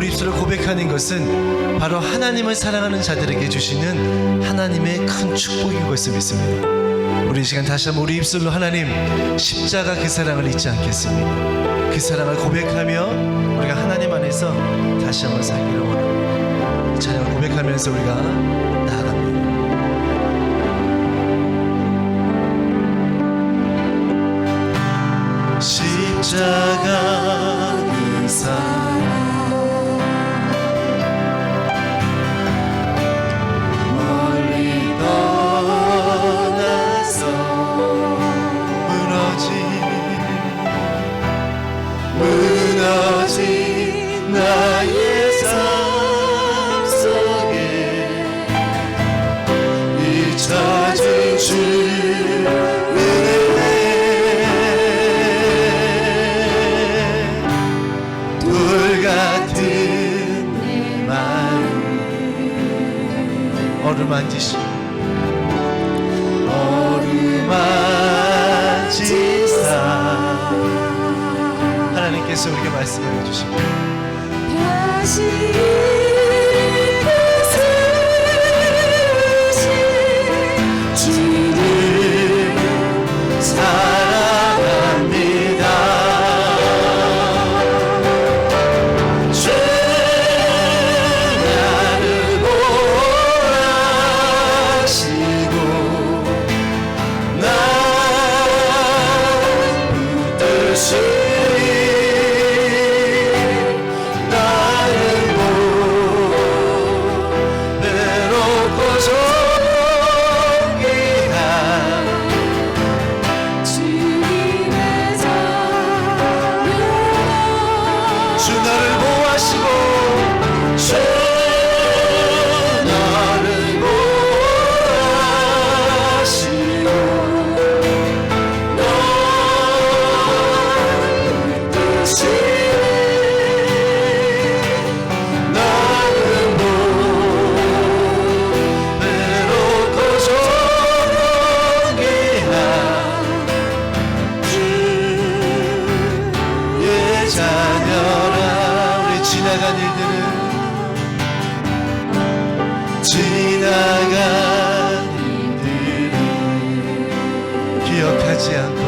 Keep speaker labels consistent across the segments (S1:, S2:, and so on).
S1: 우리 입술을 고백하는 것은 바로 하나님을 사랑하는 자들에게 주시는 하나님의 큰 축복인 것을 믿습니다. 우리 이 시간 다시 한번 우리 입술로 하나님 십자가 그 사랑을 잊지 않겠습니다. 그 사랑을 고백하며 우리가 하나님 안에서 다시 한번 살기를 원합니다. 이 찬양을 고백하면서 우리가 나아갑니다. 십자가 그 사랑 멀리 떠나서 무너진 나의 삶 속에 잊혀진 주 어루만지시 어루만지사 하나님께서 우리에게 말씀해 주십니다.
S2: 다시 세우신 주를
S1: 사랑합니다. 지나간 일들을 기억하지 않고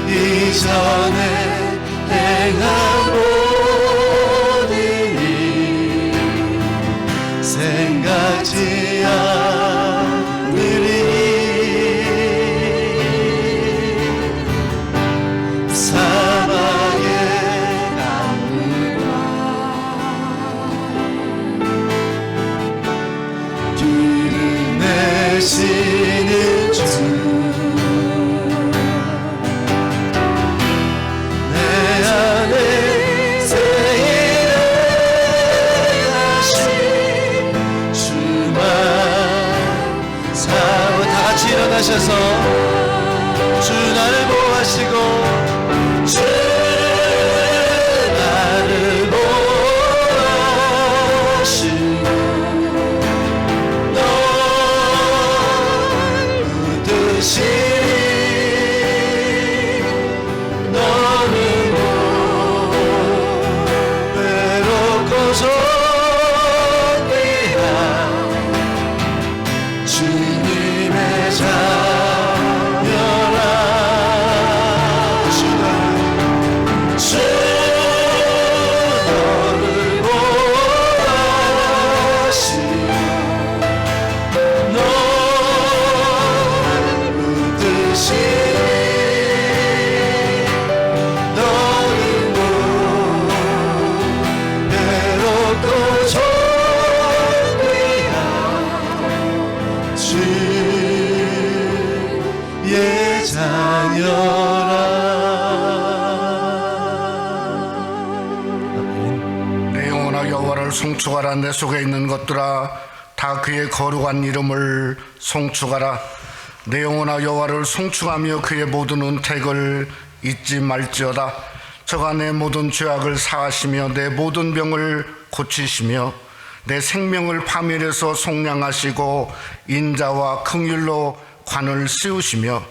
S1: 이전에 행한 모든 일 생각지 않으리. 사막의 강물과 길을 내시는 주 내 안에 새 일을 하신 주만 사와 다 같이 일어나셔서 주 나를 보호하시고 주 나를 보호하시고 널 붙드시니 너는 못 외롭고 존귀한 주님의 자녀라. 주의 자녀라.
S3: 내 영혼아 여호와를 송축하라. 내 속에 있는 것들아 다 그의 거룩한 이름을 송축하라. 내 영혼아 여호와를 송축하며 그의 모든 은택을 잊지 말지어다. 저가 내 모든 죄악을 사하시며 내 모든 병을 고치시며 내 생명을 파멸해서 속량하시고 인자와 긍휼로 관을 씌우시며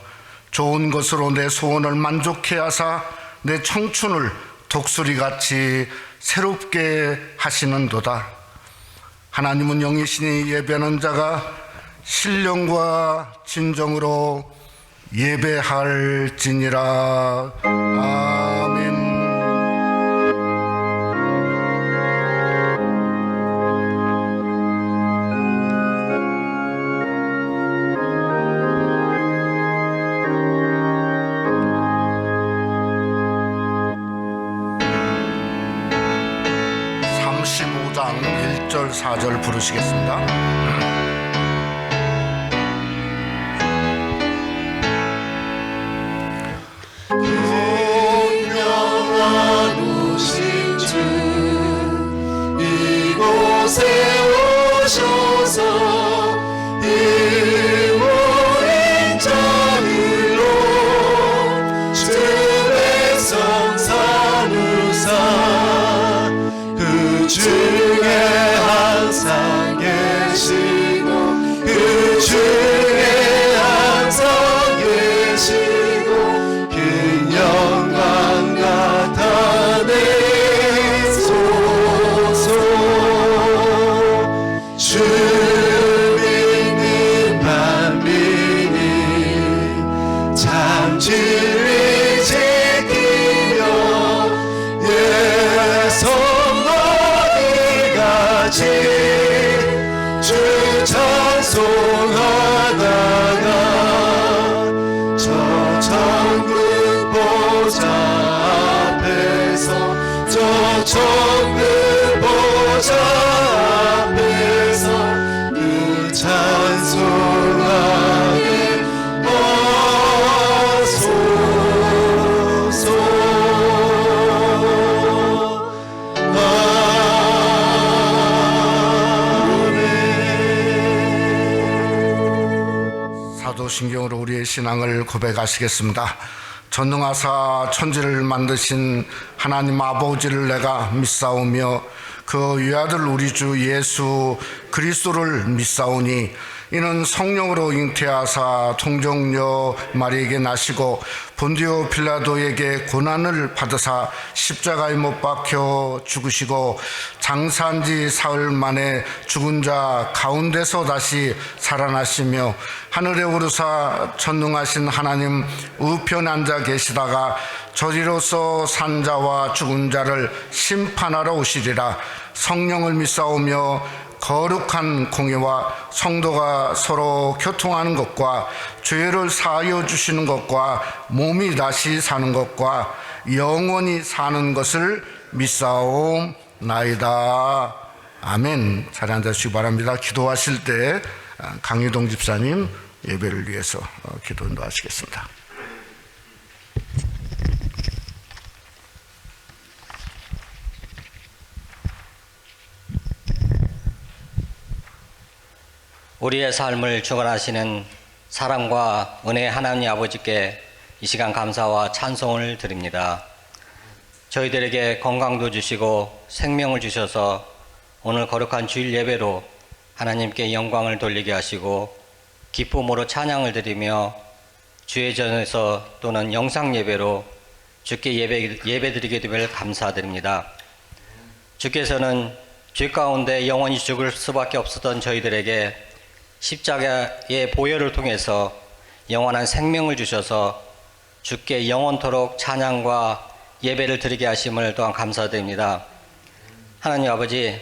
S3: 좋은 것으로 내 소원을 만족해 하사 내 청춘을 독수리같이 새롭게 하시는도다. 하나님은 영이시니 예배하는 자가 신령과 진정으로 예배할지니라. 아멘. 장 1절 4절 부르시겠습니다.
S2: 분명한 오신 주 이곳에 오셔서 이모인 자들로 주 백성 삼으사 그 중에 항상 계시고 그 중에 항상 계시고 긴 영광 나타내소서. 주 믿는 만민이 참 진리 지키며 주 찬송하다가 저 천국 보좌 앞에서 저 천국 보좌 앞에서 그 찬송하게 하소서.
S3: 사도신경으로 우리의 신앙을 고백하시겠습니다. 전능하사 천지를 만드신 하나님 아버지를 내가 믿사오며 그 외아들 우리 주 예수 그리스도를 믿사오니 이는 성령으로 잉태하사 통정녀 마리에게 나시고 본디오 빌라도에게 고난을 받으사 십자가에 못 박혀 죽으시고 장사한 지 사흘 만에 죽은 자 가운데서 다시 살아나시며 하늘에 오르사 전능하신 하나님 우편에 앉아 계시다가 저리로서 산 자와 죽은 자를 심판하러 오시리라. 성령을 믿사오며 거룩한 공예와 성도가 서로 교통하는 것과 죄를 사하여 주시는 것과 몸이 다시 사는 것과 영원히 사는 것을 믿사옵나이다. 아멘. 자리 앉으시기 바랍니다. 기도하실 때 강유동 집사님 예배를 위해서 기도 인도하시겠습니다.
S4: 우리의 삶을 주관하시는 사랑과 은혜의 하나님 아버지께 이 시간 감사와 찬송을 드립니다. 저희들에게 건강도 주시고 생명을 주셔서 오늘 거룩한 주일 예배로 하나님께 영광을 돌리게 하시고 기쁨으로 찬양을 드리며 주의 전에서 또는 영상 예배로 주께 예배드리게 됨을 감사드립니다. 주께서는 죄 가운데 영원히 죽을 수밖에 없었던 저희들에게 십자가의 보혈을 통해서 영원한 생명을 주셔서 주께 영원토록 찬양과 예배를 드리게 하심을 또한 감사드립니다. 하나님 아버지,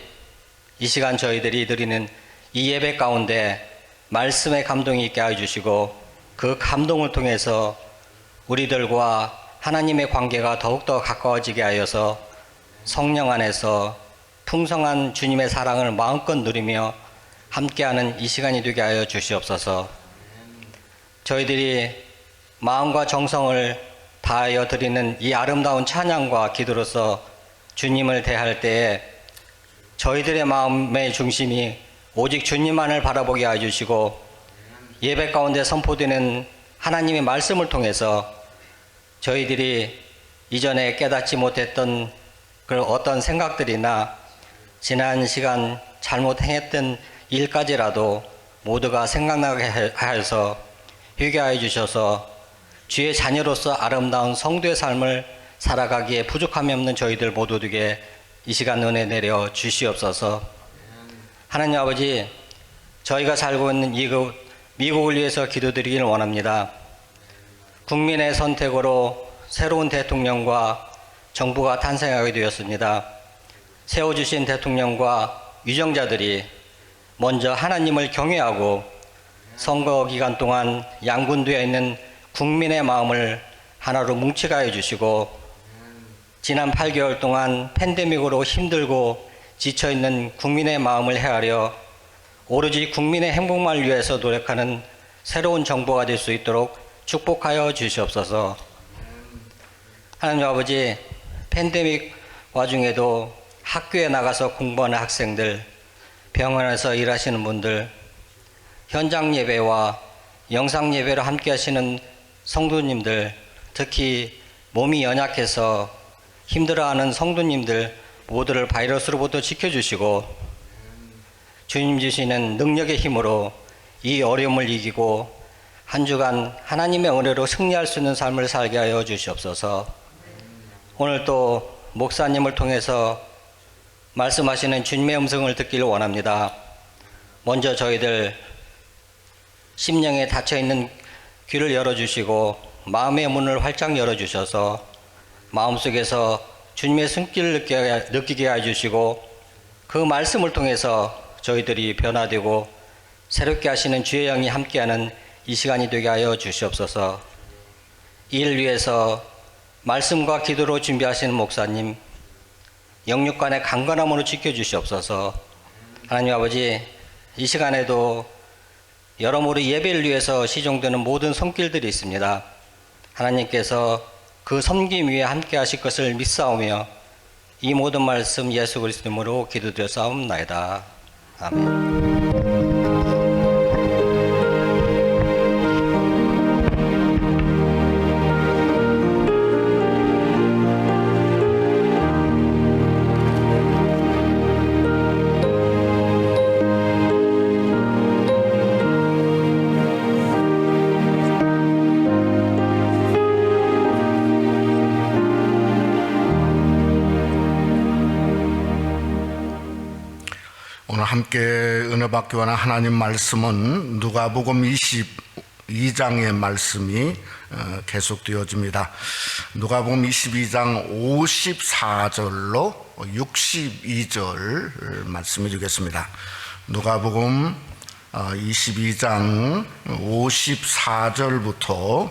S4: 이 시간 저희들이 드리는 이 예배 가운데 말씀의 감동이 있게 하여 주시고 그 감동을 통해서 우리들과 하나님의 관계가 더욱더 가까워지게 하여서 성령 안에서 풍성한 주님의 사랑을 마음껏 누리며 함께하는 이 시간이 되게 하여 주시옵소서. 저희들이 마음과 정성을 다하여 드리는 이 아름다운 찬양과 기도로서 주님을 대할 때에 저희들의 마음의 중심이 오직 주님만을 바라보게 하여 주시고 예배 가운데 선포되는 하나님의 말씀을 통해서 저희들이 이전에 깨닫지 못했던 그 어떤 생각들이나 지난 시간 잘못 행했던 일까지라도 모두가 생각나게 하여서 회개하여 주셔서 주의 자녀로서 아름다운 성도의 삶을 살아가기에 부족함이 없는 저희들 모두에게 이 시간 은혜 내려 주시옵소서. 하나님 아버지, 저희가 살고 있는 미국을 위해서 기도드리기를 원합니다. 국민의 선택으로 새로운 대통령과 정부가 탄생하게 되었습니다. 세워주신 대통령과 유정자들이 먼저 하나님을 경외하고 선거 기간 동안 양분되어 있는 국민의 마음을 하나로 뭉치게 해주시고, 지난 8개월 동안 팬데믹으로 힘들고 지쳐있는 국민의 마음을 헤아려 오로지 국민의 행복만을 위해서 노력하는 새로운 정부가 될 수 있도록 축복하여 주시옵소서. 하나님 아버지, 팬데믹 와중에도 학교에 나가서 공부하는 학생들, 병원에서 일하시는 분들, 현장 예배와 영상 예배로 함께 하시는 성도님들, 특히 몸이 연약해서 힘들어하는 성도님들 모두를 바이러스로부터 지켜주시고 주님 주시는 능력의 힘으로 이 어려움을 이기고 한 주간 하나님의 은혜로 승리할 수 있는 삶을 살게 하여 주시옵소서. 오늘 또 목사님을 통해서 말씀하시는 주님의 음성을 듣기를 원합니다. 먼저 저희들 심령에 닫혀있는 귀를 열어주시고 마음의 문을 활짝 열어주셔서 마음속에서 주님의 손길을 느끼게 해주시고 그 말씀을 통해서 저희들이 변화되고 새롭게 하시는 주의 영이 함께하는 이 시간이 되게 하여 주시옵소서. 이를 위해서 말씀과 기도로 준비하시는 목사님, 영육간의 강건함으로 지켜주시옵소서. 하나님 아버지, 이 시간에도 여러모로 예배를 위해서 시종되는 모든 손길들이 있습니다. 하나님께서 그 섬김 위에 함께 하실 것을 믿사오며 이 모든 말씀 예수 그리스도 이름으로 기도드렸사옵나이다. 아멘.
S3: 오늘 함께 은혜 받기 원하는 하나님 말씀은 누가복음 22장의 말씀이 계속되어집니다. 누가복음 22장 54절로 62절 말씀해 주겠습니다. 누가복음 22장 54절부터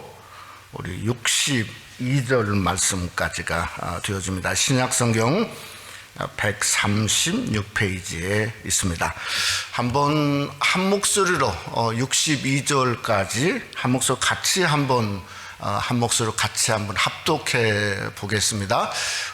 S3: 우리 62절 말씀까지가 되어집니다. 신약성경 136페이지에 있습니다. 한번 한 목소리로 62절까지 한 목소리 같이 한번 합독해 보겠습니다.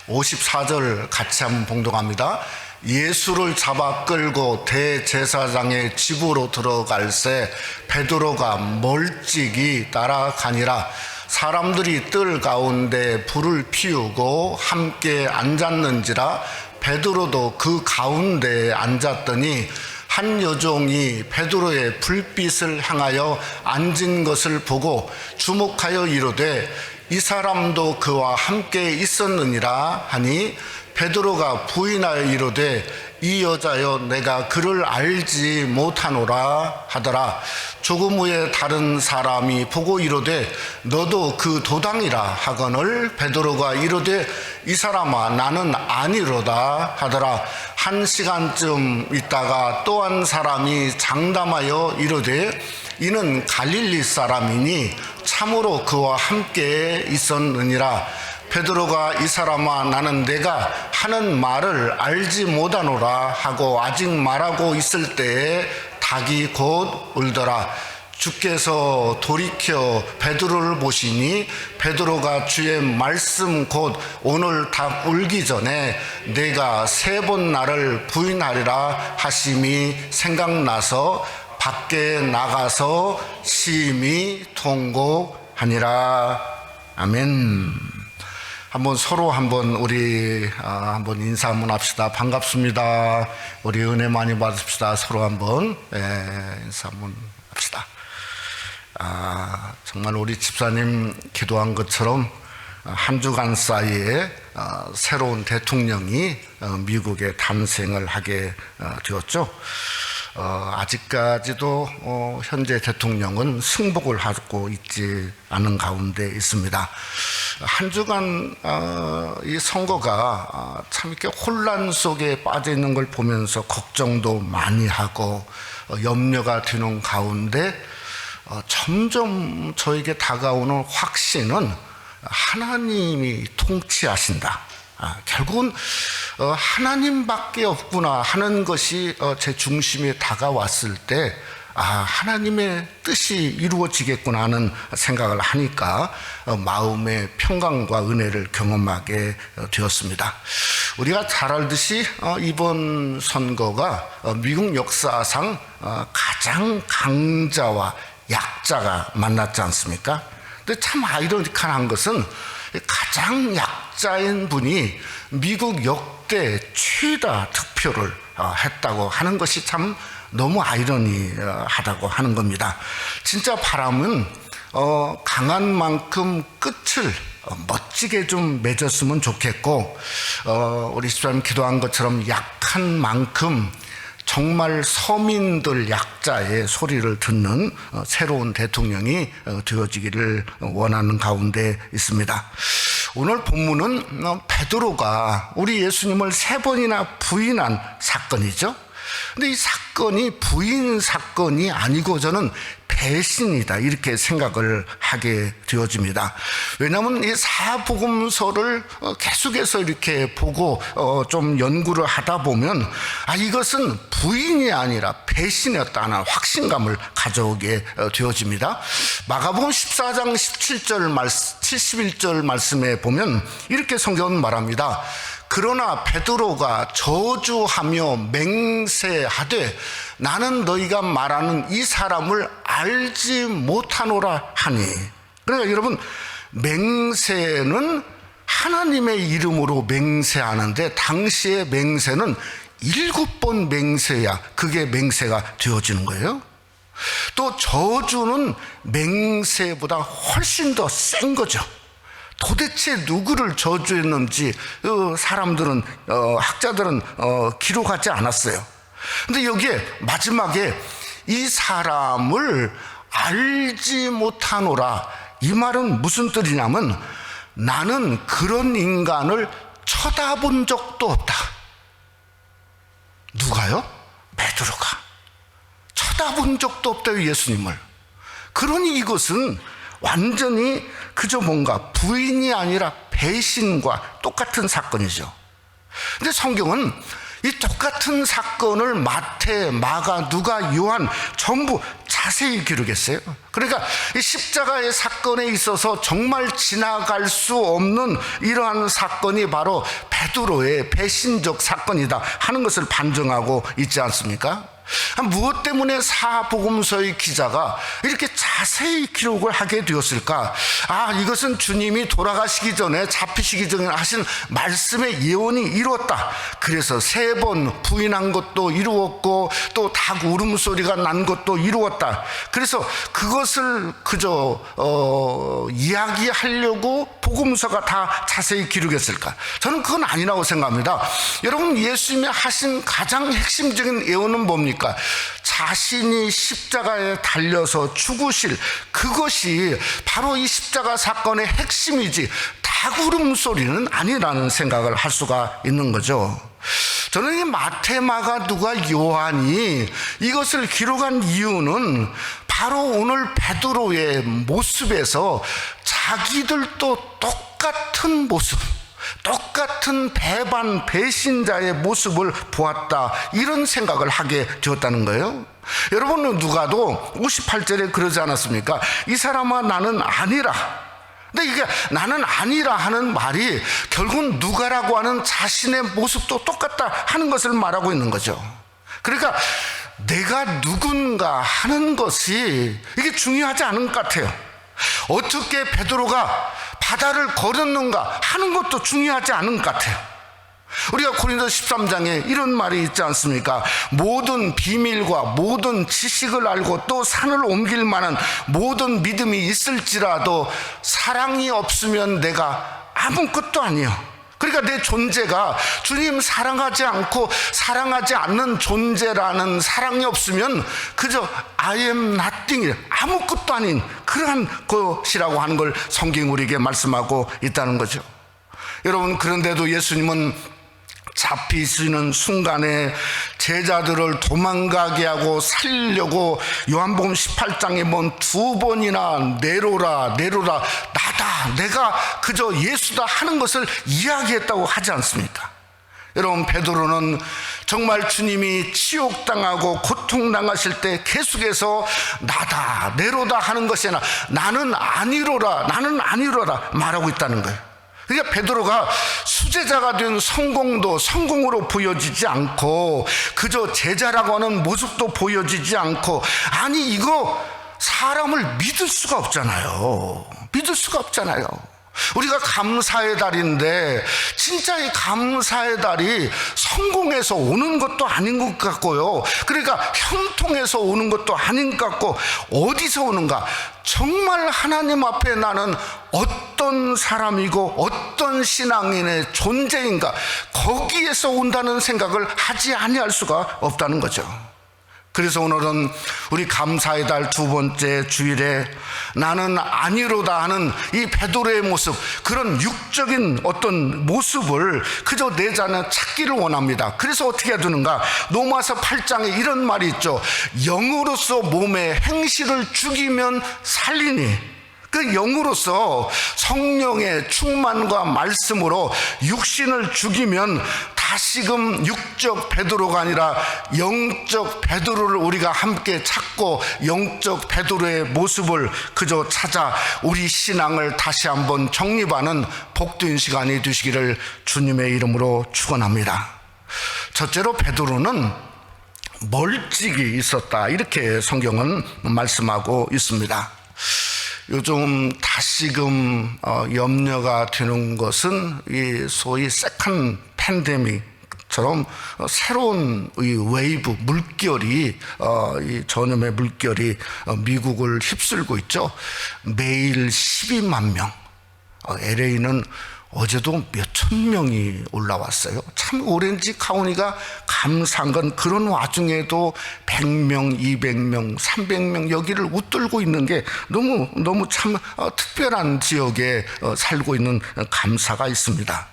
S3: 54절 같이 한번 봉독합니다. 예수를 잡아 끌고 대제사장의 집으로 들어갈새 베드로가 멀찍이 따라가니라. 사람들이 뜰 가운데 불을 피우고 함께 앉았는지라. 베드로도 그 가운데에 앉았더니 한 여종이 베드로의 불빛을 향하여 앉은 것을 보고 주목하여 이르되 이 사람도 그와 함께 있었느니라 하니, 베드로가 부인하여 이르되 이 여자여 내가 그를 알지 못하노라 하더라. 조금 후에 다른 사람이 보고 이르되 너도 그 도당이라 하거늘 베드로가 이르되 이 사람아 나는 아니로다 하더라. 한 시간쯤 있다가 또 한 사람이 장담하여 이르되 이는 갈릴리 사람이니 참으로 그와 함께 있었느니라. 베드로가 이 사람아 나는 내가 하는 말을 알지 못하노라 하고 아직 말하고 있을 때에 닭이 곧 울더라. 주께서 돌이켜 베드로를 보시니 베드로가 주의 말씀 곧 오늘 닭 울기 전에 내가 3번 나를 부인하리라 하심이 생각나서 밖에 나가서 심히 통곡하니라. 아멘. 한번 서로 우리 한번 인사 한번 합시다. 반갑습니다. 우리 은혜 많이 받읍시다. 서로 한번 인사 한번 합시다. 정말 우리 집사님 기도한 것처럼 한 주간 사이에 새로운 대통령이 미국에 탄생을 하게 되었죠. 아직까지도 현재 대통령은 승복을 하고 있지 않은 가운데 있습니다. 한 주간 이 선거가 참 이렇게 혼란 속에 빠져 있는 걸 보면서 걱정도 많이 하고 염려가 되는 가운데 점점 저에게 다가오는 확신은 하나님이 통치하신다. 결국은 하나님밖에 없구나 하는 것이 제 중심에 다가왔을 때 하나님의 뜻이 이루어지겠구나 하는 생각을 하니까 마음의 평강과 은혜를 경험하게 되었습니다. 우리가 잘 알듯이 이번 선거가 미국 역사상 가장 강자와 약자가 만났지 않습니까? 근데 참 아이러니한 것은 가장 약자인 분이 미국 역대 최다 득표를 했다고 하는 것이 참 너무 아이러니하다고 하는 겁니다. 진짜 바람은 강한 만큼 끝을 멋지게 좀 맺었으면 좋겠고, 우리 집사님 기도한 것처럼 약한 만큼 정말 서민들 약자의 소리를 듣는 새로운 대통령이 되어지기를 원하는 가운데 있습니다. 오늘 본문은 베드로가 우리 예수님을 3번이나 부인한 사건이죠. 근데 이 사건이 부인 사건이 아니고 저는 배신이다 이렇게 생각을 하게 되어집니다. 왜냐하면 이 사복음서를 계속해서 이렇게 보고 좀 연구를 하다 보면 이것은 부인이 아니라 배신이었다는 확신감을 가져오게 되어집니다. 마가복음 14장 71절 말씀에 보면 이렇게 성경은 말합니다. 그러나 베드로가 저주하며 맹세하되 나는 너희가 말하는 이 사람을 알지 못하노라 하니. 그러니까 여러분, 맹세는 하나님의 이름으로 맹세하는데 당시의 맹세는 7번 맹세야 그게 맹세가 되어지는 거예요. 또 저주는 맹세보다 훨씬 더 센 거죠. 도대체 누구를 저주했는지 사람들은 학자들은 기록하지 않았어요. 근데 여기에 마지막에 이 사람을 알지 못하노라, 이 말은 무슨 뜻이냐면 나는 그런 인간을 쳐다본 적도 없다. 누가요? 베드로가 쳐다본 적도 없다요, 예수님을. 그러니 이것은 완전히 그저 뭔가 부인이 아니라 배신과 똑같은 사건이죠. 근데 성경은 이 똑같은 사건을 마태, 마가, 누가, 요한 전부 자세히 기록했어요. 그러니까 이 십자가의 사건에 있어서 정말 지나갈 수 없는 이러한 사건이 바로 베드로의 배신적 사건이다 하는 것을 반증하고 있지 않습니까? 무엇 때문에 사복음서의 기자가 이렇게 자세히 기록을 하게 되었을까? 이것은 주님이 돌아가시기 전에, 잡히시기 전에 하신 말씀의 예언이 이루었다. 그래서 3번 부인한 것도 이루었고 또 닭 울음소리가 난 것도 이루었다. 그래서 그것을 그저 이야기하려고 복음서가 다 자세히 기록했을까? 저는 그건 아니라고 생각합니다. 여러분, 예수님이 하신 가장 핵심적인 예언은 뭡니까? 자신이 십자가에 달려서 죽으실 그것이 바로 이 십자가 사건의 핵심이지 닭 울음소리는 아니라는 생각을 할 수가 있는 거죠. 저는 이 마태, 마가, 누가, 요한이 이것을 기록한 이유는 바로 오늘 베드로의 모습에서 자기들도 똑같은 모습, 똑같은 배반 배신자의 모습을 보았다, 이런 생각을 하게 되었다는 거예요. 여러분, 누가도 58절에 그러지 않았습니까? 이 사람아 나는 아니라. 근데 이게 나는 아니라 하는 말이 결국은 누가라고 하는 자신의 모습도 똑같다 하는 것을 말하고 있는 거죠. 그러니까 내가 누군가 하는 것이 이게 중요하지 않은 것 같아요. 어떻게 베드로가 바다를 걸었는가 하는 것도 중요하지 않은 것 같아요. 우리가 고린도 13장에 이런 말이 있지 않습니까? 모든 비밀과 모든 지식을 알고 또 산을 옮길 만한 모든 믿음이 있을지라도 사랑이 없으면 내가 아무것도 아니요. 그러니까 내 존재가 주님 사랑하지 않고 사랑하지 않는 존재라는 사랑이 없으면 그저 I am nothing, 아무것도 아닌 그러한 것이라고 하는 걸 성경이 우리에게 말씀하고 있다는 거죠. 여러분, 그런데도 예수님은 잡히시는 순간에 제자들을 도망가게 하고 살리려고 요한복음 18장에 보면 2번이나 내로라 나다, 내가 그저 예수다 하는 것을 이야기했다고 하지 않습니까? 여러분, 베드로는 정말 주님이 치욕당하고 고통당하실 때 계속해서 나다 내로다 하는 것이 아니라 나는 아니로라 말하고 있다는 거예요. 그러니까 베드로가 수제자가 된 성공도 성공으로 보여지지 않고 그저 제자라고 하는 모습도 보여지지 않고, 아니 이거 사람을 믿을 수가 없잖아요. 우리가 감사의 달인데 진짜 이 감사의 달이 성공에서 오는 것도 아닌 것 같고요, 그러니까 형통에서 오는 것도 아닌 것 같고, 어디서 오는가? 정말 하나님 앞에 나는 어떤 사람이고 어떤 신앙인의 존재인가, 거기에서 온다는 생각을 하지 아니할 수가 없다는 거죠. 그래서 오늘은 우리 감사의 달 2번째 주일에 나는 아니로다 하는 이 베드로의 모습, 그런 육적인 어떤 모습을 그저 내 자는 찾기를 원합니다. 그래서 어떻게 해야 되는가? 로마서 8장에 이런 말이 있죠. 영으로서 몸의 행실을 죽이면 살리니. 그 영으로서 성령의 충만과 말씀으로 육신을 죽이면 다시금 육적 베드로가 아니라 영적 베드로를 우리가 함께 찾고 영적 베드로의 모습을 그저 찾아 우리 신앙을 다시 한번 정립하는 복된 시간이 되시기를 주님의 이름으로 축원합니다. 첫째로 베드로는 멀찍이 있었다, 이렇게 성경은 말씀하고 있습니다. 요즘 다시금 염려가 되는 것은 이 소위 세컨 팬데믹처럼 새로운 이 웨이브, 물결이 이 전염의 물결이 미국을 휩쓸고 있죠. 매일 12만 명. LA는 어제도 몇천 명이 올라왔어요. 참 오렌지 카운티가 감사한 건 그런 와중에도 100명, 200명, 300명 여기를 웃돌고 있는 게 너무 참 특별한 지역에 살고 있는 감사가 있습니다.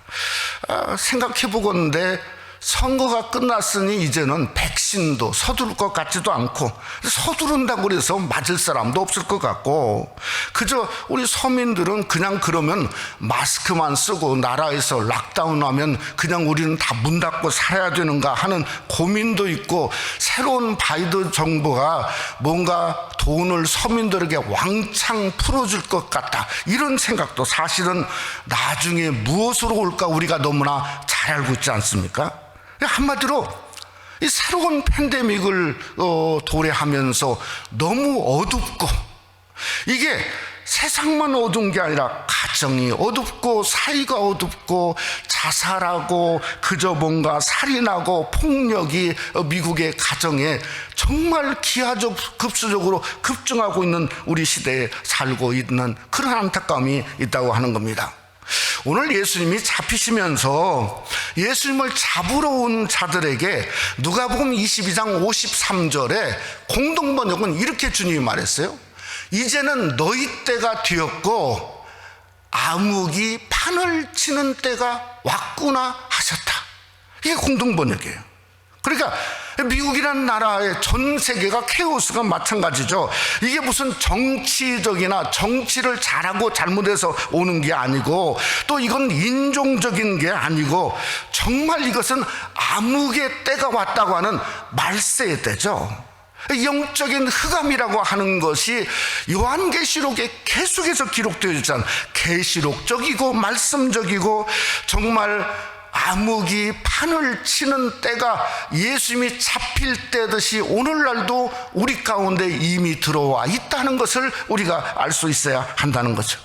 S3: 생각해 보건데 선거가 끝났으니 이제는 백신도 서두를 것 같지도 않고, 서두른다고 그래서 맞을 사람도 없을 것 같고, 그저 우리 서민들은 그냥 그러면 마스크만 쓰고 나라에서 락다운하면 그냥 우리는 다 문 닫고 살아야 되는가 하는 고민도 있고, 새로운 바이든 정부가 뭔가 돈을 서민들에게 왕창 풀어줄 것 같다, 이런 생각도 사실은 나중에 무엇으로 올까 우리가 너무나 잘 알고 있지 않습니까? 한마디로 이 새로운 팬데믹을 도래하면서 너무 어둡고, 이게 세상만 어두운 게 아니라 가정이 어둡고 사이가 어둡고 자살하고 그저 뭔가 살인하고 폭력이 미국의 가정에 정말 기하급수적으로 급증하고 있는 우리 시대에 살고 있는 그런 안타까움이 있다고 하는 겁니다. 오늘 예수님이 잡히시면서 예수님을 잡으러 온 자들에게 누가복음 22장 53절에 공동번역은 이렇게 주님이 말했어요. 이제는 너희 때가 되었고 암흑이 판을 치는 때가 왔구나 하셨다. 이게 공동번역이에요. 그러니까 미국이라는 나라의 전 세계가 케오스가 마찬가지죠. 이게 무슨 정치적이나 정치를 잘하고 잘못해서 오는 게 아니고, 또 이건 인종적인 게 아니고, 정말 이것은 암흑의 때가 왔다고 하는 말세의 때죠. 영적인 흑암이라고 하는 것이 요한계시록에 계속해서 기록되어 있잖아요. 계시록적이고 말씀적이고, 정말 암흑이 판을 치는 때가 예수님이 잡힐 때듯이 오늘날도 우리 가운데 이미 들어와 있다는 것을 우리가 알 수 있어야 한다는 거죠.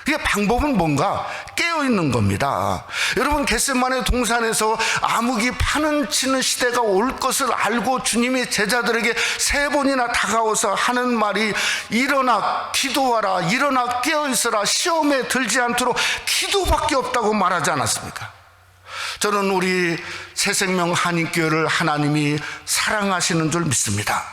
S3: 그 방법은 뭔가? 깨어 깨어있는 겁니다. 여러분, 겟세마네 동산에서 암흑이 파는 치는 시대가 올 것을 알고 주님이 제자들에게 3번이나 다가와서 하는 말이 일어나 기도하라, 일어나 깨어있어라, 시험에 들지 않도록 기도밖에 없다고 말하지 않았습니까? 저는 우리 새생명 한인교회를 하나님이 사랑하시는 줄 믿습니다.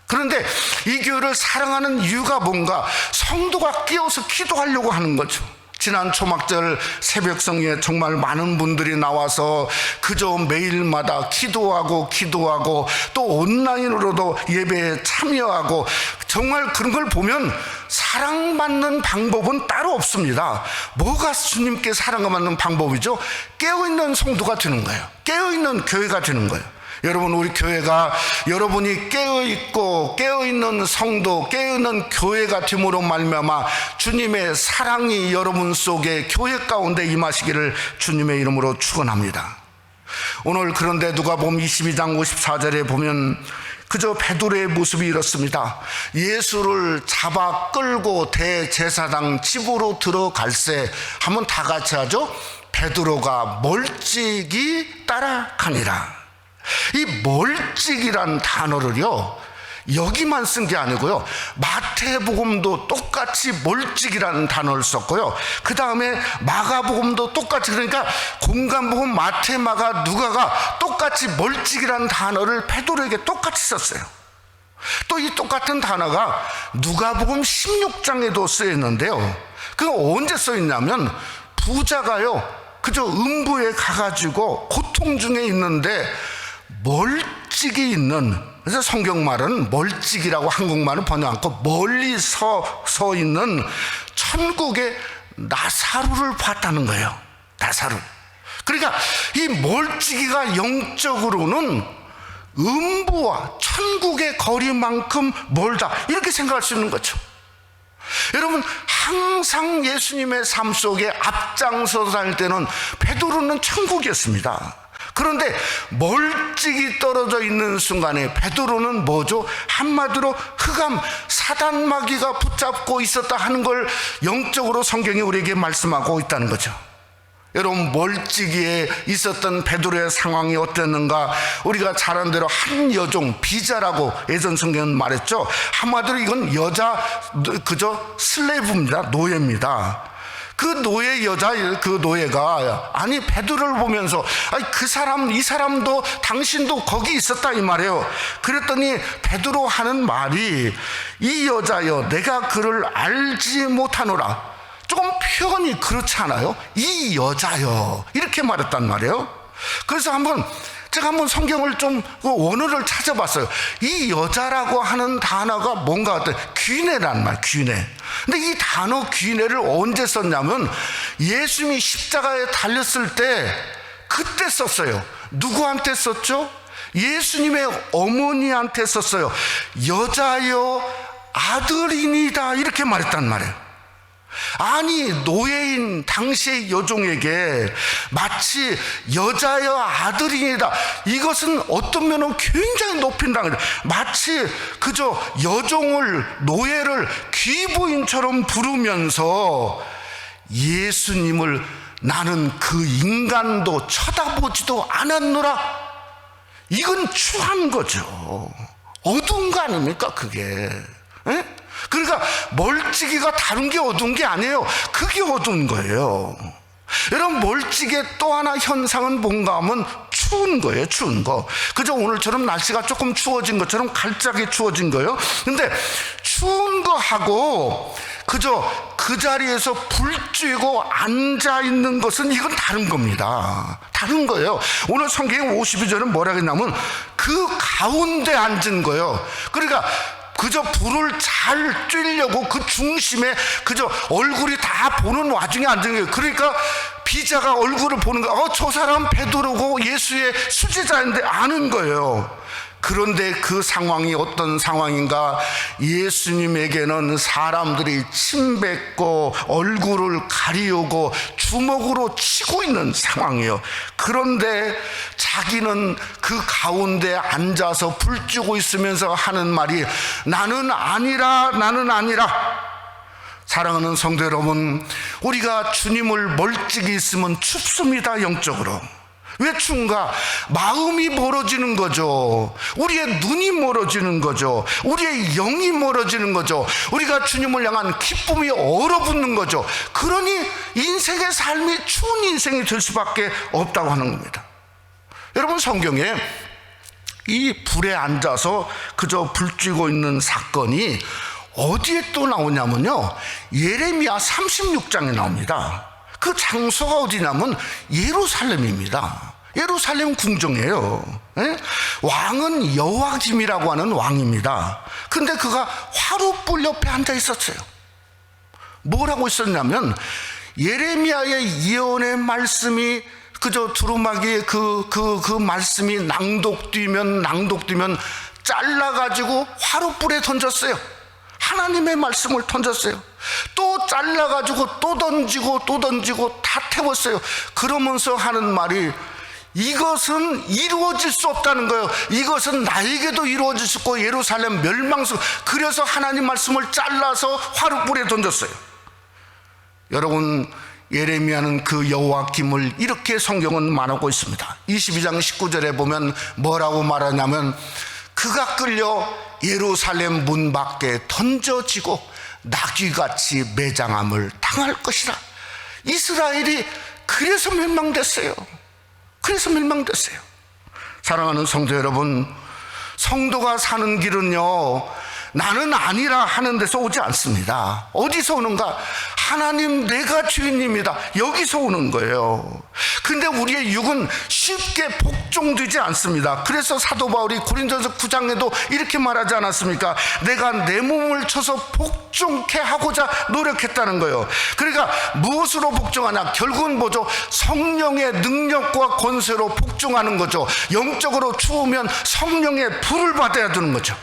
S3: 그런데 이 교회를 사랑하는 이유가 뭔가? 성도가 깨어서 기도하려고 하는 거죠. 지난 초막절 새벽성에 정말 많은 분들이 나와서 그저 매일마다 기도하고 또 온라인으로도 예배에 참여하고, 정말 그런 걸 보면 사랑받는 방법은 따로 없습니다. 뭐가 주님께 사랑받는 방법이죠? 깨어있는 성도가 되는 거예요. 깨어있는 교회가 되는 거예요. 여러분, 우리 교회가 여러분이 깨어있고 깨어있는 성도, 깨어있는 교회가 됨으로 말미암아 주님의 사랑이 여러분 속에 교회 가운데 임하시기를 주님의 이름으로 축원합니다. 오늘 그런데 누가복음 22장 54절에 보면 그저 베드로의 모습이 이렇습니다. 예수를 잡아 끌고 대제사장 집으로 들어갈새 하면 다 같이 하죠. 베드로가 멀찍이 따라가니라. 이 멀찍이란 단어를요, 여기만 쓴 게 아니고요, 마태복음도 똑같이 멀찍이라는 단어를 썼고요, 그 다음에 마가복음도 똑같이, 그러니까 공간복음 마태, 마가, 누가가 똑같이 멀찍이라는 단어를 베드로에게 똑같이 썼어요. 또 이 똑같은 단어가 누가복음 16장에도 쓰여 있는데요, 그거 언제 써 있냐면 부자가요 그저 음부에 가가지고 고통 중에 있는데 멀찍이 있는, 그래서 성경말은 멀찍이라고 한국말은 번역 않고 멀리 서 있는 천국의 나사로를 봤다는 거예요. 나사로. 그러니까 이 멀찍이가 영적으로는 음부와 천국의 거리만큼 멀다, 이렇게 생각할 수 있는 거죠. 여러분, 항상 예수님의 삶 속에 앞장서서 살 때는 베드로는 천국이었습니다. 그런데 멀찍이 떨어져 있는 순간에 베드로는 뭐죠? 한마디로 흑암, 사단 마귀가 붙잡고 있었다 하는 걸 영적으로 성경이 우리에게 말씀하고 있다는 거죠. 여러분, 멀찍이에 있었던 베드로의 상황이 어땠는가? 우리가 잘 아는 대로 한 여종, 비자라고 예전 성경은 말했죠. 한마디로 이건 여자, 그저 슬레이브입니다. 노예입니다. 그 노예 여자, 그 노예가 아니 베드로를 보면서 아니 그 사람, 이 사람도 당신도 거기 있었다 이 말이에요. 그랬더니 베드로 하는 말이, 이 여자여 내가 그를 알지 못하노라. 조금 표현이 그렇지 않아요? 이 여자여, 이렇게 말했단 말이에요. 그래서 제가 한번 성경을 좀 원어를 찾아봤어요. 이 여자라고 하는 단어가 뭔가 어떤 귀내란 말, 귀내. 근데 이 단어 귀내를 언제 썼냐면 예수님이 십자가에 달렸을 때 그때 썼어요. 누구한테 썼죠? 예수님의 어머니한테 썼어요. 여자여 아들이니다, 이렇게 말했단 말이에요. 아니, 노예인 당시의 여종에게 마치 여자여 아들이니다, 이것은 어떤 면은 굉장히 높인다는 거죠. 마치 그저 여종을, 노예를 귀부인처럼 부르면서 예수님을 나는 그 인간도 쳐다보지도 않았노라. 이건 추한 거죠. 어두운 거 아닙니까 그게? 에? 그러니까 멀찍이가 다른 게 어두운 게 아니에요. 그게 어두운 거예요. 여러분, 멀찍이의 또 하나 현상은 뭔가 하면 추운 거예요. 추운 거. 그저 오늘처럼 날씨가 조금 추워진 것처럼 갑자기 추워진 거예요. 근데 추운 거하고 그저 그 자리에서 불 쬐고 앉아 있는 것은 이건 다른 겁니다. 다른 거예요. 오늘 성경 52절은 뭐라 했냐면 그 가운데 앉은 거예요. 그러니까 그저 불을 잘 쬐려고 그 중심에 그저 얼굴이 다 보는 와중에 앉은 거예요. 그러니까 비자가 얼굴을 보는 거예요. 저 사람 베드로고 예수의 수제자인데 아는 거예요. 그런데 그 상황이 어떤 상황인가? 예수님에게는 사람들이 침뱉고 얼굴을 가리우고 주먹으로 치고 있는 상황이에요. 그런데 자기는 그 가운데 앉아서 불 쬐고 있으면서 하는 말이 나는 아니라 사랑하는 성도 여러분, 우리가 주님을 멀찍이 있으면 춥습니다. 영적으로. 왜 추운가? 마음이 멀어지는 거죠. 우리의 눈이 멀어지는 거죠. 우리의 영이 멀어지는 거죠. 우리가 주님을 향한 기쁨이 얼어붙는 거죠. 그러니 인생의 삶이 추운 인생이 될 수밖에 없다고 하는 겁니다. 여러분, 성경에 이 불에 앉아서 그저 불 쬐고 있는 사건이 어디에 또 나오냐면요, 예레미야 36장에 나옵니다. 그 장소가 어디냐면 예루살렘입니다. 예루살렘 궁정이에요. 예? 왕은 여호와김이라고 하는 왕입니다. 근데 그가 화롯불 옆에 앉아 있었어요. 뭐라고 있었냐면, 예레미야의 예언의 말씀이 그저 두루마기에 그 말씀이 낭독되면 잘라가지고 화롯불에 던졌어요. 하나님의 말씀을 던졌어요. 또 잘라가지고 또 던지고 다 태웠어요. 그러면서 하는 말이, 이것은 이루어질 수 없다는 거예요. 이것은 나에게도 이루어질 수 없고 예루살렘 멸망수. 그래서 하나님 말씀을 잘라서 화롯불에 던졌어요. 여러분, 예레미야는 그 여호와김을 이렇게 성경은 말하고 있습니다. 22장 19절에 보면 뭐라고 말하냐면, 그가 끌려 예루살렘 문 밖에 던져지고 나귀같이 매장함을 당할 것이라. 이스라엘이 그래서 멸망됐어요. 사랑하는 성도 여러분, 성도가 사는 길은요, 나는 아니라 하는 데서 오지 않습니다. 어디서 오는가? 하나님, 내가 주인입니다. 여기서 오는 거예요. 근데 우리의 육은 쉽게 복종되지 않습니다. 그래서 사도 바울이 고린도전서 9장에도 이렇게 말하지 않았습니까? 내가 내 몸을 쳐서 복종케 하고자 노력했다는 거예요. 그러니까 무엇으로 복종하냐? 결국은 뭐죠? 성령의 능력과 권세로 복종하는 거죠. 영적으로 추우면 성령의 불을 받아야 되는 거죠.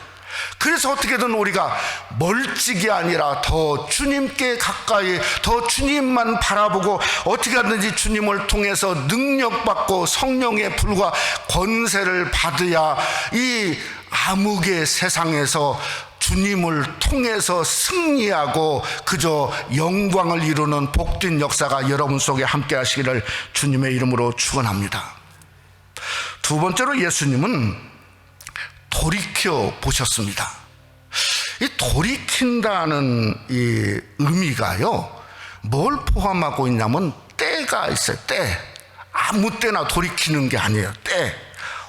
S3: 그래서 어떻게든 우리가 멀찍이 아니라 더 주님께 가까이, 더 주님만 바라보고 어떻게 하든지 주님을 통해서 능력받고 성령의 불과 권세를 받아야 이 암흑의 세상에서 주님을 통해서 승리하고 그저 영광을 이루는 복된 역사가 여러분 속에 함께 하시기를 주님의 이름으로 축원합니다. 두 번째로, 예수님은 돌이켜 보셨습니다. 이 돌이킨다는 이 의미가요, 뭘 포함하고 있냐면 때가 있어요. 때. 아무 때나 돌이키는 게 아니에요. 때.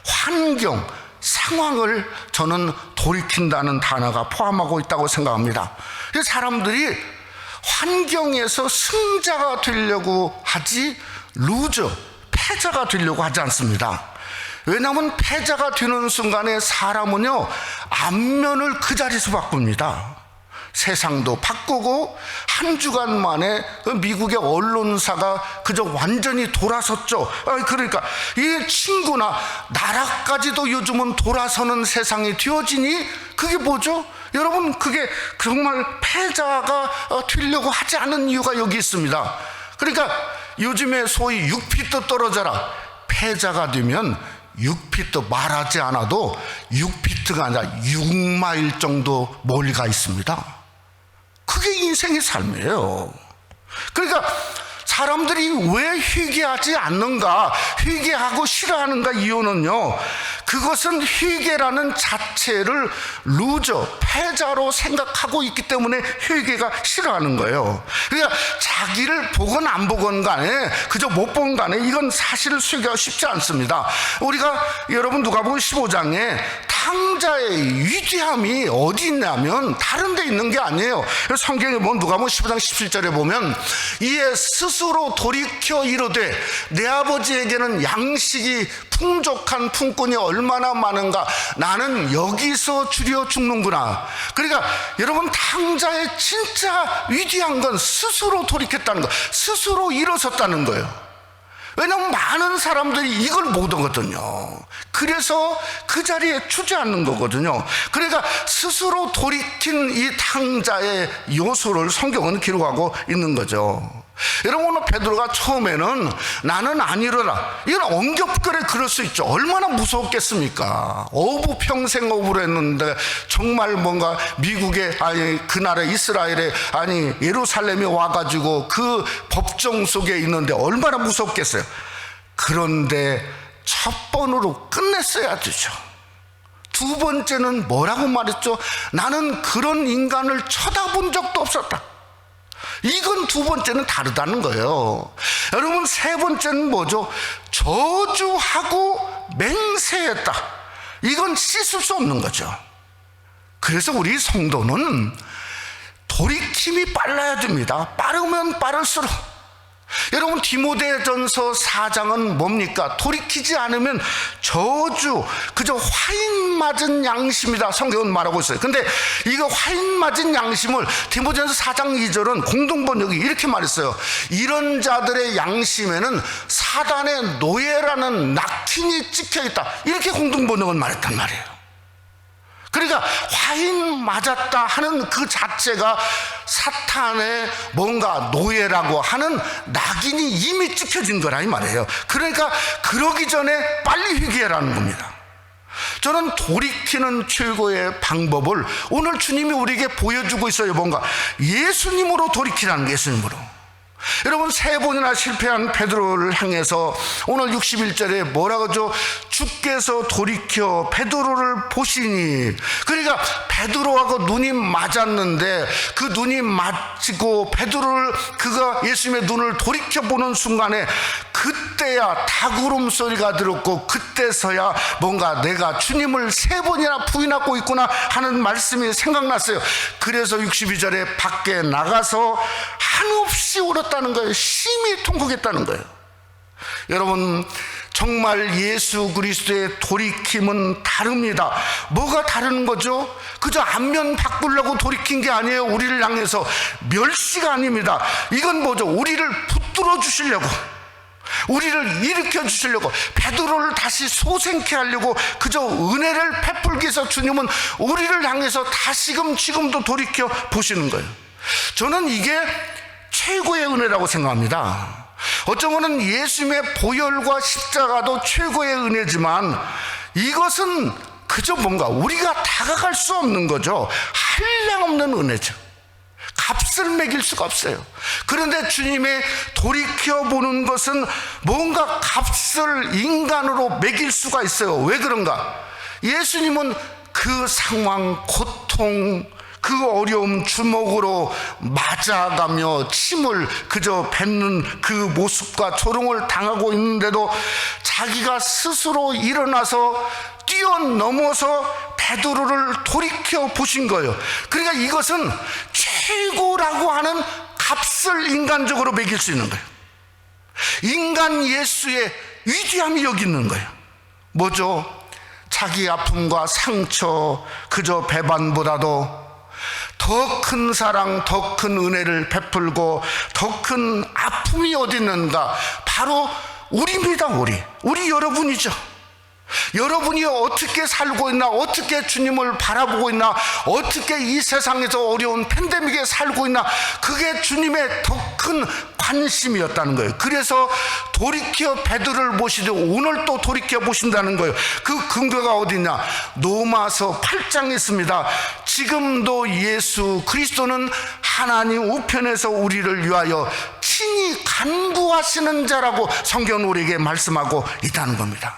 S3: 환경, 상황을 저는 돌이킨다는 단어가 포함하고 있다고 생각합니다. 사람들이 환경에서 승자가 되려고 하지 루저, 패자가 되려고 하지 않습니다. 왜냐하면 패자가 되는 순간에 사람은요, 안면을 그 자리에서 바꿉니다. 세상도 바꾸고 한 주간 만에 미국의 언론사가 그저 완전히 돌아섰죠. 그러니까 이 친구나 나라까지도 요즘은 돌아서는 세상이 되어지니 그게 뭐죠? 여러분, 그게 정말 패자가 되려고 하지 않은 이유가 여기 있습니다. 그러니까 요즘에 소위 6피트 떨어져라. 패자가 되면 6피트, 말하지 않아도 6피트가 아니라 6마일 정도 멀리 가 있습니다. 그게 인생의 삶이에요. 그러니까 사람들이 왜 회개하지 않는가, 회개하고 싫어하는가, 이유는요, 그것은 회개라는 자체를 루저, 패자로 생각하고 있기 때문에 회개가 싫어하는 거예요. 그러니까 자기를 보건 안 보건 간에, 그저 못 본 간에 이건 사실을 회개하기 쉽지 않습니다. 우리가 여러분 누가복음 15장에 탕자의 위대함이 어디 있냐면 다른 데 있는 게 아니에요. 성경에 보면 누가복음 15장 17절에 보면, 이에 스스로 돌이켜 이르되 내 아버지에게는 양식이 풍족한 품꾼이 얼마나 많은가, 나는 여기서 줄여 죽는구나. 그러니까 여러분, 탕자의 진짜 위대한 건 스스로 돌이켰다는 거, 스스로 일어섰다는 거예요. 왜냐하면 많은 사람들이 이걸 못 하거든요. 그래서 그 자리에 주저앉는 거거든요. 그러니까 스스로 돌이킨 이 탕자의 요소를 성경은 기록하고 있는 거죠. 여러분, 오늘 베드로가 처음에는 나는 아니로라, 이건 엉겹결에 그럴 수 있죠. 얼마나 무서웠겠습니까? 어부 평생 어부를 했는데 정말 뭔가 미국에, 아니 그 나라 이스라엘에, 아니 예루살렘에 와가지고 그 법정 속에 있는데 얼마나 무섭겠어요. 그런데 첫 번으로 끝냈어야 되죠. 두 번째는 뭐라고 말했죠? 나는 그런 인간을 쳐다본 적도 없었다. 이건 두 번째는 다르다는 거예요. 여러분, 세 번째는 뭐죠? 저주하고 맹세했다. 이건 씻을 수 없는 거죠. 그래서 우리 성도는 돌이킴이 빨라야 됩니다. 빠르면 빠를수록. 여러분, 디모데전서 4장은 뭡니까? 돌이키지 않으면 저주, 그저 화인 맞은 양심이다, 성경은 말하고 있어요. 근데 이거 화인 맞은 양심을 디모데전서 4장 2절은 공동번역이 이렇게 말했어요. 이런 자들의 양심에는 사단의 노예라는 낙인이 찍혀있다, 이렇게 공동번역은 말했단 말이에요. 그러니까 화인 맞았다 하는 그 자체가 사탄의 뭔가 노예라고 하는 낙인이 이미 찍혀진 거라 이 말이에요. 그러니까 그러기 전에 빨리 회개하라는 겁니다. 저는 돌이키는 최고의 방법을 오늘 주님이 우리에게 보여주고 있어요. 뭔가 예수님으로 돌이키라는 게, 예수님으로. 여러분, 세 번이나 실패한 베드로를 향해서 오늘 61절에 뭐라고 하죠? 주께서 돌이켜 베드로를 보시니. 그러니까 베드로하고 눈이 맞았는데 그 눈이 맞고 베드로를, 그가 예수님의 눈을 돌이켜 보는 순간에 그때야 닭울음 소리가 들었고, 그때서야 뭔가 내가 주님을 세 번이나 부인하고 있구나 하는 말씀이 생각났어요. 그래서 62절에 밖에 나가서 한없이 울었다는 거예요. 심히 통곡했다는 거예요. 여러분, 정말 예수 그리스도의 돌이킴은 다릅니다. 뭐가 다른 거죠? 그저 안면 바꾸려고 돌이킨 게 아니에요. 우리를 향해서 멸시가 아닙니다. 이건 뭐죠? 우리를 붙들어 주시려고, 우리를 일으켜 주시려고, 베드로를 다시 소생케 하려고 그저 은혜를 베풀기 위해서 주님은 우리를 향해서 다시금 지금도 돌이켜 보시는 거예요. 저는 이게 최고의 은혜라고 생각합니다. 어쩌면 예수님의 보혈과 십자가도 최고의 은혜지만 이것은 그저 뭔가 우리가 다가갈 수 없는 거죠. 한량없는 은혜죠. 값을 매길 수가 없어요. 그런데 주님의 돌이켜보는 것은 뭔가 값을 인간으로 매길 수가 있어요. 왜 그런가? 예수님은 그 상황, 고통, 그 어려움 주먹으로 맞아가며 침을 그저 뱉는 그 모습과 조롱을 당하고 있는데도 자기가 스스로 일어나서 뛰어넘어서 베드로를 돌이켜 보신 거예요. 그러니까 이것은 최고라고 하는 값을 인간적으로 매길 수 있는 거예요. 인간 예수의 위대함이 여기 있는 거예요. 뭐죠? 자기 아픔과 상처, 그저 배반보다도 더 큰 사랑, 더 큰 은혜를 베풀고 더 큰 아픔이 어디 있는가? 바로 우리입니다. 우리 여러분이죠. 여러분이 어떻게 살고 있나, 어떻게 주님을 바라보고 있나, 어떻게 이 세상에서 어려운 팬데믹에 살고 있나, 그게 주님의 더 큰 관심이었다는 거예요. 그래서 돌이켜 베드로를 보시되 오늘 또 돌이켜 보신다는 거예요. 그 근거가 어디냐? 로마서 8장에 있습니다. 지금도 예수 그리스도는 하나님 우편에서 우리를 위하여 친히 간구하시는 자라고 성경은 우리에게 말씀하고 있다는 겁니다.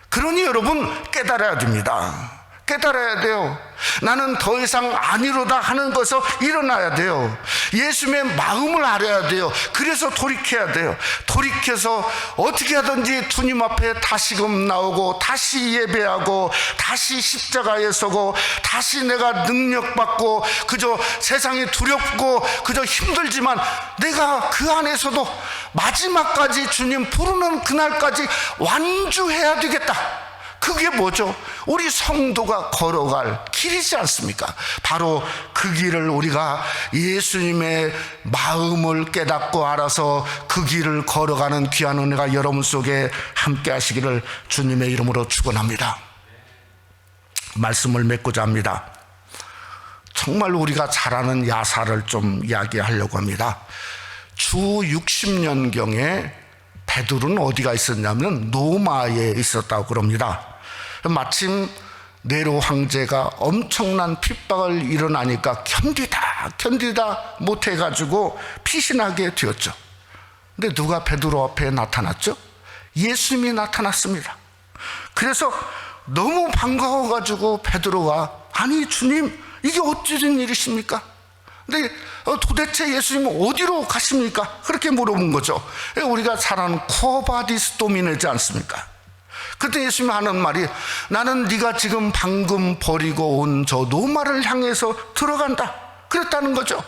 S3: 그러니 여러분 깨달아야 됩니다. 깨달아야 돼요. 나는 더 이상 아니로다 하는 것을 일어나야 돼요. 예수님의 마음을 알아야 돼요. 그래서 돌이켜야 돼요. 돌이켜서 어떻게 하든지 주님 앞에 다시금 나오고 다시 예배하고 다시 십자가에 서고 다시 내가 능력받고 그저 세상이 두렵고 그저 힘들지만 내가 그 안에서도 마지막까지 주님 부르는 그날까지 완주해야 되겠다. 그게 뭐죠? 우리 성도가 걸어갈 길이지 않습니까? 바로 그 길을 우리가 예수님의 마음을 깨닫고 알아서 그 길을 걸어가는 귀한 은혜가 여러분 속에 함께 하시기를 주님의 이름으로 축원합니다. 말씀을 맺고자 합니다. 정말 우리가 잘 아는 야사를 좀 이야기하려고 합니다. 주 60년경에 베드로는 어디가 있었냐면 로마에 있었다고 그럽니다. 마침 네로 황제가 엄청난 핍박을 일어나니까 견디다 못해가지고 피신하게 되었죠. 근데 누가 베드로 앞에 나타났죠? 예수님이 나타났습니다. 그래서 너무 반가워가지고 베드로가 아니 주님 이게 어찌된 일이십니까? 근데 도대체 예수님은 어디로 가십니까? 그렇게 물어본 거죠. 우리가 잘 아는 쿠어바디스 도미네지 않습니까? 그때 예수님이 하는 말이 나는 네가 지금 방금 버리고 온 저 로마를 향해서 들어간다 그랬다는 거죠.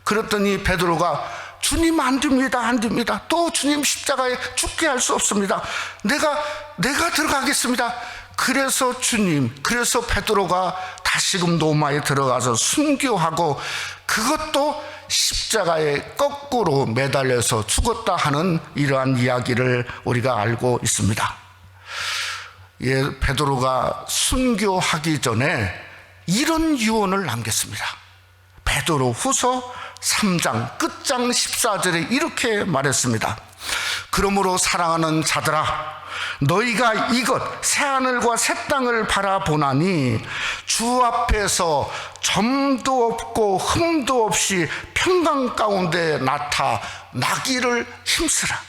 S3: 그랬더니 베드로가 주님 안 됩니다, 안 됩니다. 또 주님 십자가에 죽게 할 수 없습니다. 내가 들어가겠습니다. 그래서 베드로가 다시금 로마에 들어가서 순교하고 그것도 십자가에 거꾸로 매달려서 죽었다 하는 이러한 이야기를 우리가 알고 있습니다. 예, 베드로가 순교하기 전에 이런 유언을 남겼습니다. 베드로 후서 3장 끝장 14절에 이렇게 말했습니다. 그러므로 사랑하는 자들아 너희가 이것 새하늘과 새 땅을 바라보나니 주 앞에서 점도 없고 흠도 없이 평강 가운데 나타나기를 힘쓰라.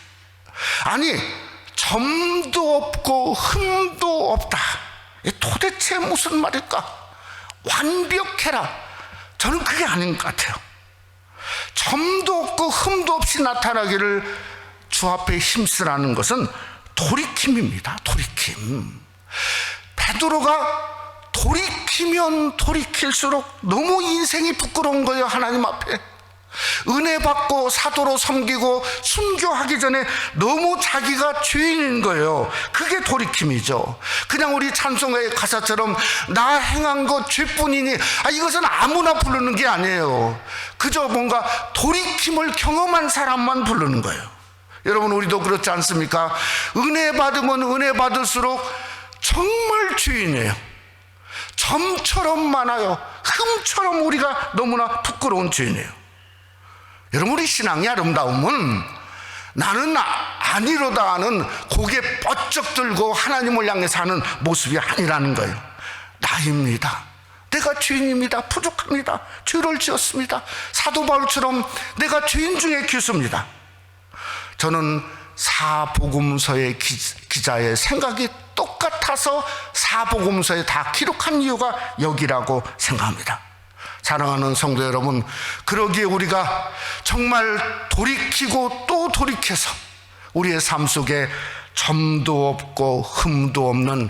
S3: 아니 점도 없고 흠도 없다. 도대체 무슨 말일까? 완벽해라. 저는 그게 아닌 것 같아요. 점도 없고 흠도 없이 나타나기를 주 앞에 힘쓰라는 것은 돌이킴입니다. 돌이킴. 베드로가 돌이키면 돌이킬수록 너무 인생이 부끄러운 거예요. 하나님 앞에 은혜 받고 사도로 섬기고 순교하기 전에 너무 자기가 죄인인 거예요. 그게 돌이킴이죠. 그냥 우리 찬송가의 가사처럼 나 행한 것 죄뿐이니 이것은 아무나 부르는 게 아니에요. 그저 뭔가 돌이킴을 경험한 사람만 부르는 거예요. 여러분 우리도 그렇지 않습니까? 은혜 받으면 은혜 받을수록 정말 죄인이에요. 점처럼 많아요. 흠처럼 우리가 너무나 부끄러운 죄인이에요. 여러분 우리 신앙의 아름다움은 나는 아니로다 하는 고개 뻗쩍 들고 하나님을 향해서 하는 모습이 아니라는 거예요. 나입니다. 내가 죄인입니다. 부족합니다. 죄를 지었습니다. 사도 바울처럼 내가 죄인 중에 기수입니다. 저는 사복음서의 기자의 생각이 똑같아서 사복음서에 다 기록한 이유가 여기라고 생각합니다. 사랑하는 성도 여러분, 그러기에 우리가 정말 돌이키고 또 돌이켜서 우리의 삶 속에 점도 없고 흠도 없는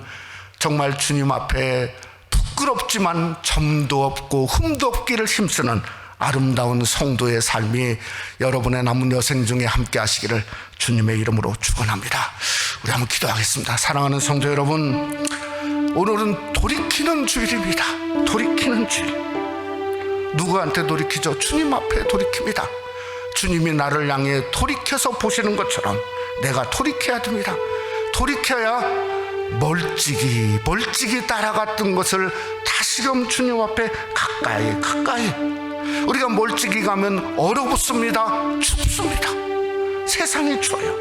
S3: 정말 주님 앞에 부끄럽지만 점도 없고 흠도 없기를 힘쓰는 아름다운 성도의 삶이 여러분의 남은 여생 중에 함께 하시기를 주님의 이름으로 축원합니다. 우리 한번 기도하겠습니다. 사랑하는 성도 여러분, 오늘은 돌이키는 주일입니다. 돌이키는 주일. 누구한테 돌이키죠? 주님 앞에 돌이킵니다. 주님이 나를 향해 돌이켜서 보시는 것처럼 내가 돌이켜야 됩니다. 돌이켜야 멀찍이 따라갔던 것을 다시금 주님 앞에 가까이 우리가 멀찍이 가면 얼어붙습니다. 춥습니다. 세상이 추워요.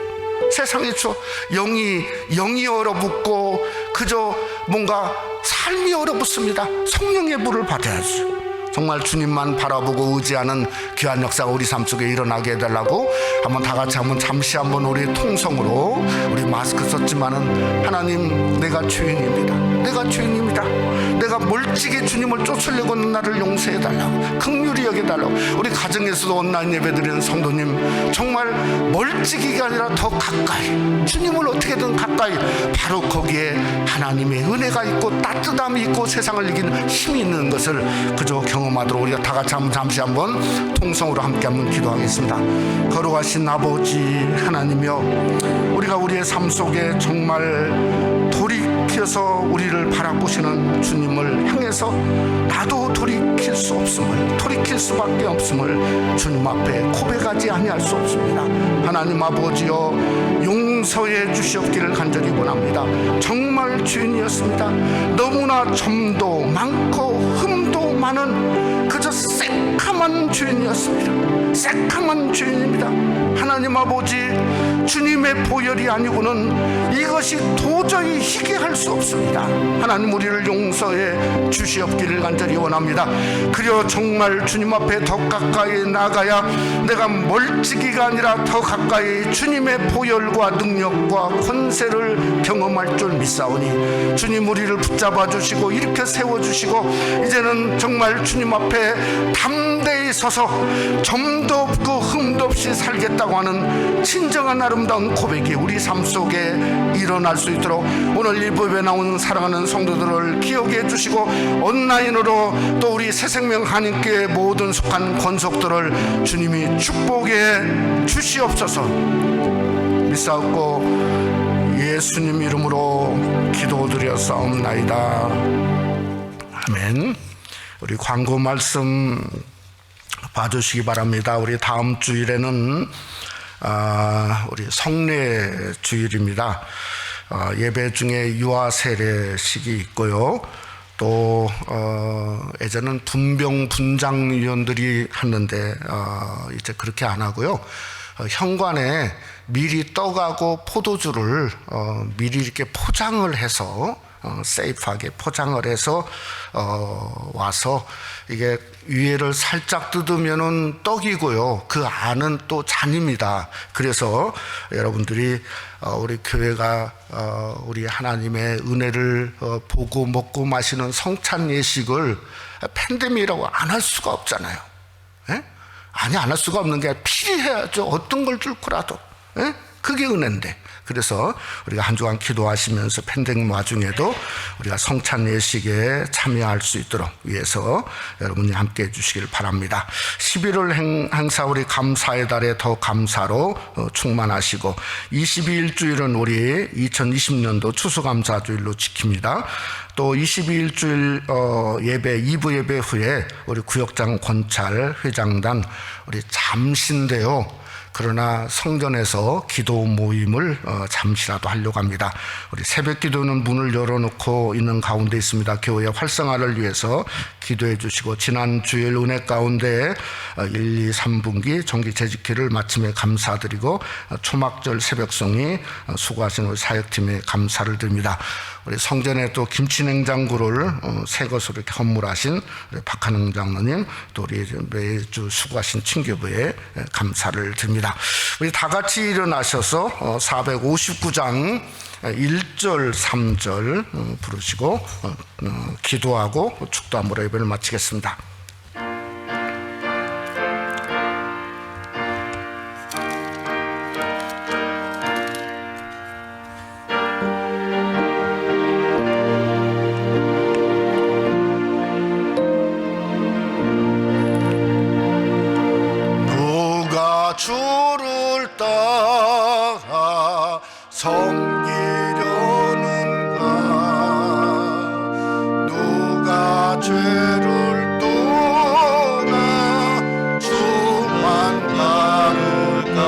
S3: 세상이 추워. 영이 얼어붙고 그저 뭔가 삶이 얼어붙습니다. 성령의 물을 받아야죠. 정말 주님만 바라보고 의지하는 귀한 역사가 우리 삶 속에 일어나게 해달라고 한번 다 같이 잠시 우리 통성으로 우리 마스크 썼지만은 하나님 내가 죄인입니다. 내가 멀찍이 주님을 쫓으려고 하는 나를 용서해달라고 긍휼히 여겨달라고. 우리 가정에서도 온라인 예배드리는 성도님 정말 멀찍이가 아니라 더 가까이 주님을 어떻게든 가까이 바로 거기에 하나님의 은혜가 있고 따뜻함이 있고 세상을 이기는 힘이 있는 것을 그저 경험하도록 우리가 다 같이 잠시 한번 통성으로 함께 한번 기도하겠습니다. 거룩하신 아버지 하나님이여, 우리가 우리의 삶 속에 정말 돌이키는 돌이켜서 우리를 바라보시는 주님을 향해서 나도 돌이킬 수 없음을, 돌이킬 수밖에 없음을 주님 앞에 고백하지 아니할 수 없습니다. 하나님 아버지여, 용서해 주시옵기를 간절히 원합니다. 정말 죄인이었습니다. 너무나 점도 많고 흠도 많은 그저 새카만 죄인이었습니다. 새카만 죄인입니다. 하나님 아버지, 주님의 보혈이 아니고는 이것이 도저히 희귀할 수 없습니다. 하나님, 우리를 용서해 주시옵기를 간절히 원합니다. 그려 정말 주님 앞에 더 가까이 나가야 내가 멀찍이가 아니라 더 가까이 주님의 보혈과 능력과 권세를 경험할 줄 믿사오니 주님, 우리를 붙잡아 주시고 일으켜 세워 주시고 이제는 정말 주님 앞에 담대히 서서 점도 없고 흠도 없이 살겠다고 하는 진정한 아름다운 고백이 우리 삶 속에 일어날 수 있도록 오늘 이 법에 나온 사랑하는 성도들을 기억해 주시고 온라인으로 또 우리 새생명 한인교회 모든 속한 권속들을 주님이 축복해 주시옵소서. 믿사옵고 예수님 이름으로 기도드렸사옵나이다. 아멘. 우리 광고 말씀 봐주시기 바랍니다. 우리 다음 주일에는 우리 성례 주일입니다. 예배 중에 유아 세례식이 있고요. 또 예전은 분병 분장위원들이 했는데 이제 그렇게 안 하고요. 현관에 미리 떡하고 포도주를 미리 이렇게 포장을 해서 세이프하게 포장을 해서 와서 이게 위에를 살짝 뜯으면은 떡이고요. 그 안은 또 잔입니다. 그래서 여러분들이 우리 교회가 우리 하나님의 은혜를 보고 먹고 마시는 성찬 예식을 팬데믹이라고 안 할 수가 없잖아요. 예? 아니, 안 할 수가 없는 게 필히 해야죠. 어떤 걸 줄거라도. 예? 그게 은혜인데. 그래서 우리가 한 주간 기도하시면서 팬데믹 와중에도 우리가 성찬 예식에 참여할 수 있도록 위해서 여러분이 함께 해주시길 바랍니다. 11월 행사 우리 감사의 달에 더 감사로 충만하시고 22일 주일은 우리 2020년도 추수감사주일로 지킵니다. 또 22일 주일 예배 2부 예배 후에 우리 구역장 권찰 회장단 우리 잠시인데요. 그러나 성전에서 기도 모임을 잠시라도 하려고 합니다. 우리 새벽 기도는 문을 열어놓고 있는 가운데 있습니다. 교회 활성화를 위해서 기도해 주시고 지난 주일 은혜 가운데 1, 2, 3분기 정기 재직기를 마침에 감사드리고 초막절 새벽송이 수고하신 우리 사역팀에 감사를 드립니다. 우리 성전에 또 김치냉장고를 새 것으로 이렇게 헌물하신 우리 박한웅 장로님, 또 우리 매주 수고하신 친교부에 감사를 드립니다. 우리 다 같이 일어나셔서 459장 1절 3절 부르시고 기도하고 축도함으로 예배를 마치겠습니다. 주를 따라 섬기려는가 누가 죄를 떠나 주만 따를까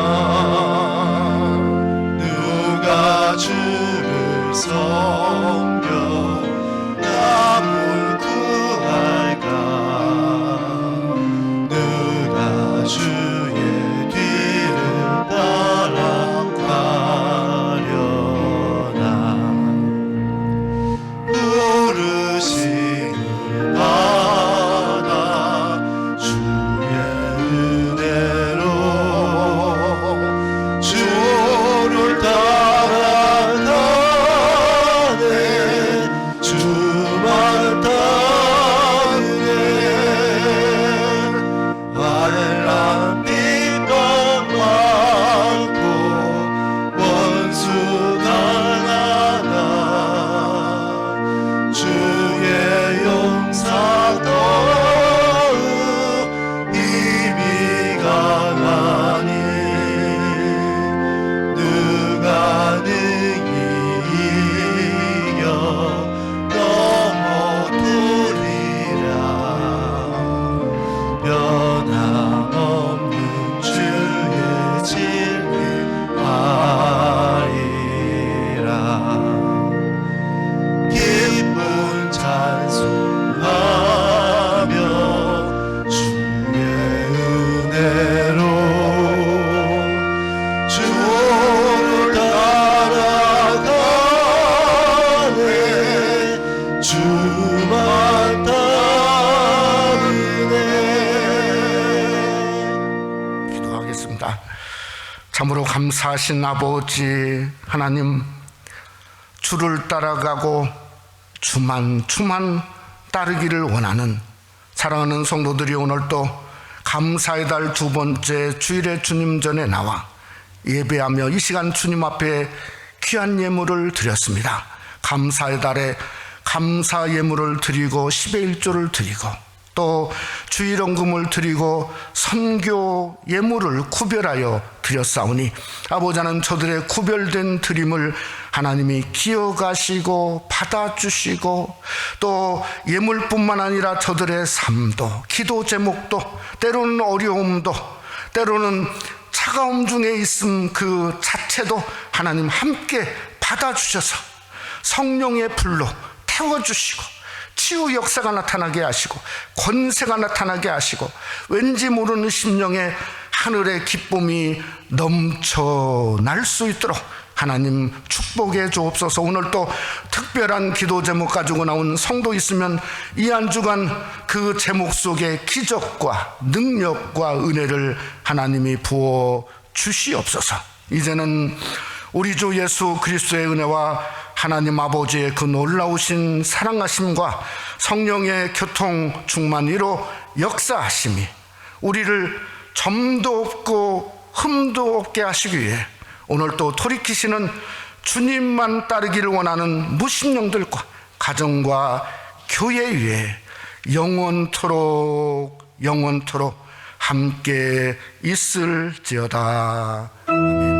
S2: 누가 주를 섬겨 남을 구할까 누가 주의 뒤를 따라가려
S3: 기도합니다. 참으로 감사하신 아버지 하나님, 주를 따라가고 주만 따르기를 원하는 사랑하는 성도들이 오늘 또 감사의 달 두 번째 주일에 주님 전에 나와 예배하며 이 시간 주님 앞에 귀한 예물을 드렸습니다. 감사의 달에 감사 예물을 드리고 10의 1조를 드리고 또 주일원금을 드리고 선교 예물을 구별하여 드렸사오니 아버지는 저들의 구별된 드림을 하나님이 기억하시고 받아주시고 또 예물뿐만 아니라 저들의 삶도 기도 제목도 때로는 어려움도 때로는 차가움 중에 있음 그 자체도 하나님 함께 받아주셔서 성령의 불로 태워주시고 치유 역사가 나타나게 하시고 권세가 나타나게 하시고 왠지 모르는 심령에 하늘의 기쁨이 넘쳐날 수 있도록 하나님 축복해 주옵소서. 오늘 또 특별한 기도 제목 가지고 나온 성도 있으면 이 한 주간 그 제목 속에 기적과 능력과 은혜를 하나님이 부어 주시옵소서. 이제는 우리 주 예수 그리스도의 은혜와 하나님 아버지의 그 놀라우신 사랑하심과 성령의 교통 충만히로 역사하심이 우리를 점도 없고 흠도 없게 하시기 위해 오늘 또 돌이키시는 주님만 따르기를 원하는 무신령들과 가정과 교회 위에 영원토록 함께 있을지어다. 아멘.